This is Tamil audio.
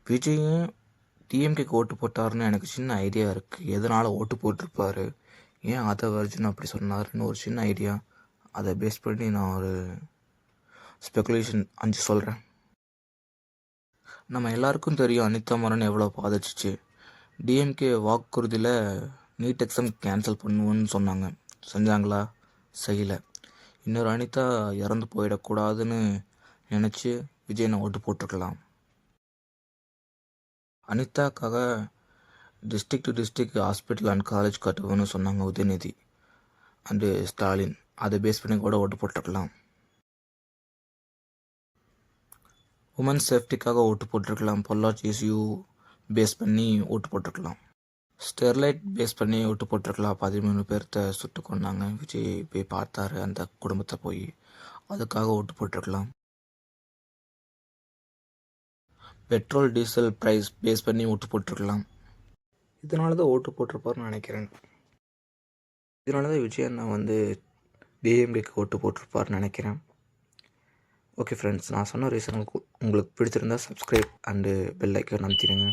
விஜயும் டிஎம்கேக்கு ஓட்டு போட்டாருன்னு எனக்கு சின்ன ஐடியா இருக்குது. எதனால் ஓட்டு போட்டிருப்பாரு, ஏன் அதை வர்ஜன் அப்படி சொன்னாருன்னு ஒரு சின்ன ஐடியா. அதை பேஸ் பண்ணி நான் ஒரு ஸ்பெகுலேஷன் 5 சொல்கிறேன். நம்ம எல்லாருக்கும் தெரியும் அனிதா மரணம் எவ்வளோ பாதிச்சிச்சு. டிஎம்கே வாக்குறுதியில் நீட் எக்ஸாம் கேன்சல் பண்ணுவோன்னு சொன்னாங்க. செஞ்சாங்களா? செய்யலை. இன்னொரு அனிதா இறந்து போயிடக்கூடாதுன்னு நினச்சி விஜயனை ஓட்டு போட்டிருக்கலாம். அனிதாக்காக district to district hospital and college கட்டுவோன்னு சொன்னாங்க உதயநிதி அண்டு ஸ்டாலின். அதை பேஸ் பண்ணி கூட ஓட்டு போட்டிருக்கலாம். உமன் சேஃப்டிக்காக ஓட்டு போட்டிருக்கலாம். பொள்ளாச்சி இஸ்யூ பேஸ் பண்ணி ஓட்டு போட்டிருக்கலாம். ஸ்டெர்லைட் பேஸ் பண்ணி ஓட்டு போட்டிருக்கலாம். 13 பேர்த்த சுட்டு கொண்டாங்க. விஜய் போய் பார்த்தாரு அந்த குடும்பத்தை போய், அதுக்காக ஓட்டு போட்டிருக்கலாம். பெட்ரோல் டீசல் ப்ரைஸ் பேஸ் பண்ணி ஓட்டு போட்டிருக்கலாம். இதனால தான் ஓட்டு போட்டிருப்பாருன்னு நினைக்கிறேன். இதனால தான் விஜய் அண்ணா டிஎம்கேக்கு ஓட்டு போட்டிருப்பாருன்னு நினைக்கிறேன். ஓகே ஃப்ரெண்ட்ஸ், நான் சொன்ன ரீசன் உங்களுக்கு பிடிச்சிருந்தா சப்ஸ்கிரைப் அண்டு பெல் ஐக்கான் அமுத்திடுங்க.